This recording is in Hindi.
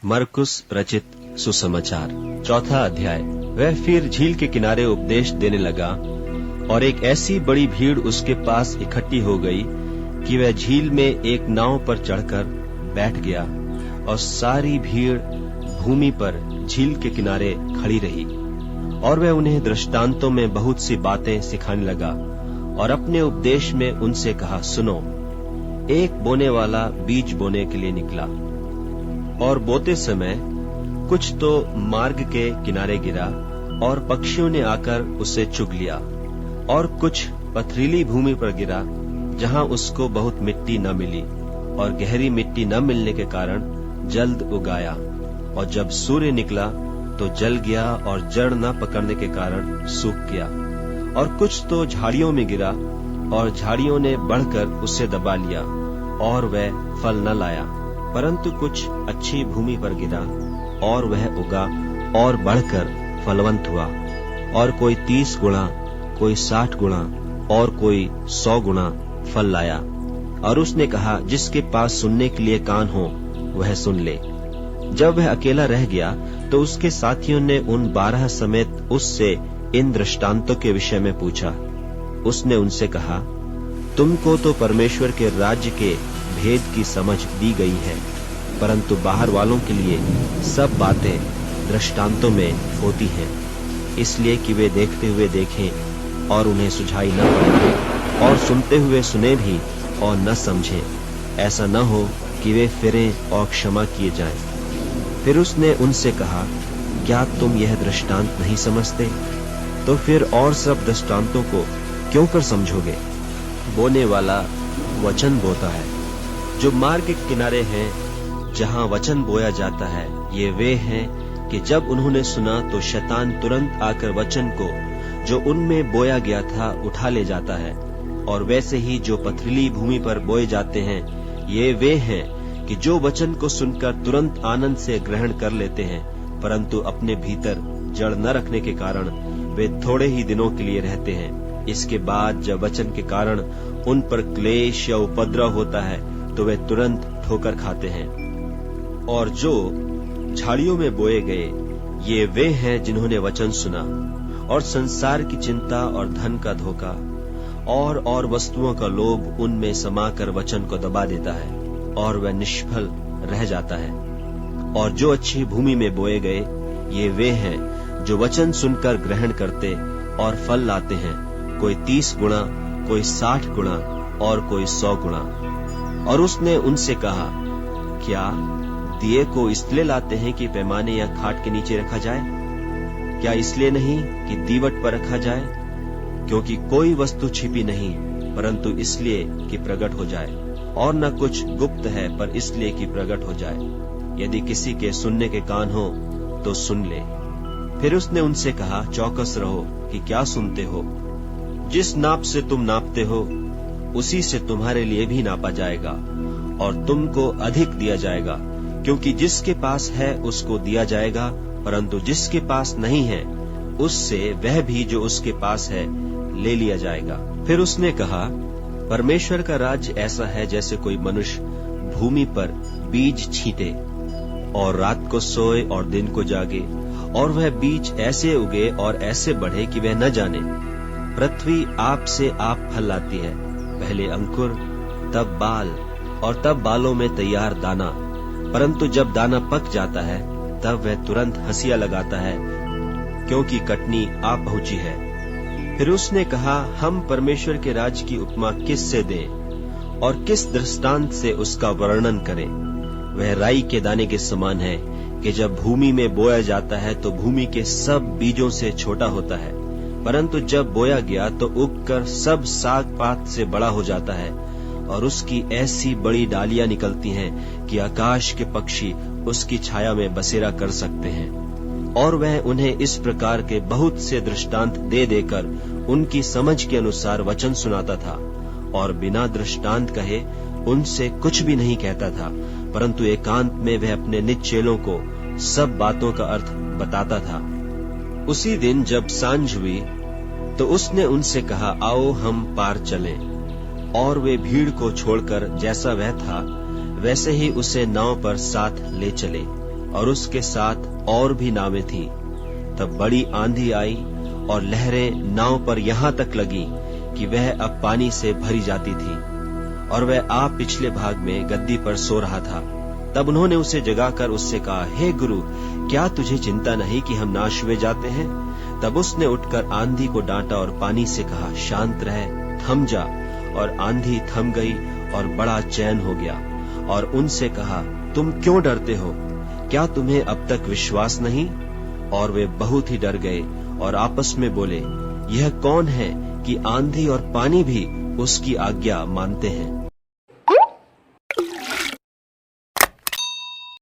मरकुस रचित सुसमाचार 4 अध्याय। वह फिर झील के किनारे उपदेश देने लगा और एक ऐसी बड़ी भीड़ उसके पास इकट्ठी हो गई कि वह झील में एक नाव पर चढ़कर बैठ गया और सारी भीड़ भूमि पर झील के किनारे खड़ी रही। और वह उन्हें दृष्टांतों में बहुत सी बातें सिखाने लगा और अपने उपदेश में उनसे कहा, सुनो, एक बोने वाला बीज बोने के लिए निकला और बोते समय कुछ तो मार्ग के किनारे गिरा और पक्षियों ने आकर उसे चुग लिया, और कुछ पथरीली भूमि पर गिरा जहां उसको बहुत मिट्टी न मिली, और गहरी मिट्टी न मिलने के कारण जल्द उगाया। और जब सूर्य निकला तो जल गया और जड़ न पकड़ने के कारण सूख गया। और कुछ तो झाड़ियों में गिरा और झाड़ियों ने बढ़कर उसे दबा लिया और वह फल न लाया। परंतु कुछ अच्छी भूमि पर गिरा और वह उगा और बढ़कर फलवंत हुआ, और कोई 30 गुणा, कोई 60 गुणा और कोई 100 गुणा फल लाया। और उसने कहा, जिसके पास सुनने के लिए कान हो वह सुन ले। जब वह अकेला रह गया तो उसके साथियों ने उन 12 समेत उससे इन दृष्टांतों के विषय में पूछा। उसने उनसे कहा, तुमको तो परमेश्वर के राज्य के भेद की समझ दी गई है, परंतु बाहर वालों के लिए सब बातें दृष्टांतों में होती हैं, इसलिए कि वे देखते हुए देखें और उन्हें सुझाई न पड़े, और सुनते हुए सुने भी और न समझें, ऐसा न हो कि वे फिरें और क्षमा किए जाएं। फिर उसने उनसे कहा, क्या तुम यह दृष्टांत नहीं समझते? तो फिर और सब दृष्टांतों को क्यों कर समझोगे? बोने वाला वचन बोता है। जो मार्ग के किनारे हैं जहां वचन बोया जाता है, ये वे हैं कि जब उन्होंने सुना तो शैतान तुरंत आकर वचन को जो उनमें बोया गया था उठा ले जाता है। और वैसे ही जो पथरीली भूमि पर बोए जाते हैं, ये वे हैं कि जो वचन को सुनकर तुरंत आनंद से ग्रहण कर लेते हैं, परंतु अपने भीतर जड़ न रखने के कारण वे थोड़े ही दिनों के लिए रहते हैं। इसके बाद जब वचन के कारण उन पर क्लेश या उपद्रव होता है तो वे तुरंत ठोकर खाते हैं। और जो झाड़ियों में बोए गए, ये वे हैं जिन्होंने वचन सुना और संसार की चिंता और धन का धोखा और वस्तुओं का लोभ उनमें समाकर वचन को दबा देता है और वह निष्फल रह जाता है। और जो अच्छी भूमि में बोए गए, ये वे हैं जो वचन सुनकर ग्रहण करते और फल लाते हैं, कोई 30 गुणा, कोई 60 गुणा और कोई 100 गुणा। और उसने उनसे कहा, क्या दिए को इसलिए लाते हैं कि पैमाने या खाट के नीचे रखा जाए? क्या इसलिए नहीं कि दीवट पर रखा जाए? क्योंकि कोई वस्तु छिपी नहीं, परंतु इसलिए कि प्रकट हो जाए, और न कुछ गुप्त है पर इसलिए कि प्रकट हो जाए। यदि किसी के सुनने के कान हो तो सुन ले। फिर उसने उनसे कहा, चौकस रहो कि क्या सुनते हो। जिस नाप से तुम नापते हो उसी से तुम्हारे लिए भी नापा जाएगा और तुमको अधिक दिया जाएगा। क्योंकि जिसके पास है उसको दिया जाएगा, परंतु जिसके पास नहीं है उससे वह भी जो उसके पास है ले लिया जाएगा। फिर उसने कहा, परमेश्वर का राज्य ऐसा है जैसे कोई मनुष्य भूमि पर बीज छींटे और रात को सोए और दिन को जागे, और वह बीज ऐसे उगे और ऐसे बढ़े कि वह न जाने। पृथ्वी आप से आप फल लाती है, पहले अंकुर, तब बाल, और तब बालों में तैयार दाना। परंतु जब दाना पक जाता है तब वह तुरंत हंसिया लगाता है, क्योंकि कटनी आ पहुंची है। फिर उसने कहा, हम परमेश्वर के राज्य की उपमा किस से दें और किस दृष्टांत से उसका वर्णन करें? वह राई के दाने के समान है कि जब भूमि में बोया जाता है तो भूमि के सब बीजों से छोटा होता है, परंतु जब बोया गया तो उगकर सब साग पात से बड़ा हो जाता है, और उसकी ऐसी बड़ी डालियां निकलती हैं कि आकाश के पक्षी उसकी छाया में बसेरा कर सकते हैं। और वह उन्हें इस प्रकार के बहुत से दृष्टांत दे देकर उनकी समझ के अनुसार वचन सुनाता था, और बिना दृष्टांत कहे उनसे कुछ भी नहीं कहता था, परंतु एकांत में वह अपने निज चेलों को सब बातों का अर्थ बताता था। उसी दिन जब सांझ हुई तो उसने उनसे कहा, आओ हम पार चलें। और वे भीड़ को छोड़कर जैसा वह था वैसे ही उसे नाव पर साथ ले चले। और उसके साथ और भी नावें थीं। तब बड़ी आंधी आई और लहरें नाव पर यहां तक लगी कि वह अब पानी से भरी जाती थी, और वह आप पिछले भाग में गद्दी पर सो रहा था। तब उन्होंने उसे जगाकर उससे कहा, हे गुरु, क्या तुझे चिंता नहीं कि हम नाश हुए जाते हैं? तब उसने उठकर आंधी को डांटा और पानी से कहा, शांत रह, थम जा। और आंधी थम गई और बड़ा चैन हो गया। और उनसे कहा, तुम क्यों डरते हो? क्या तुम्हें अब तक विश्वास नहीं? और वे बहुत ही डर गए और आपस में बोले, यह कौन है कि आंधी और पानी भी उसकी आज्ञा मानते हैं?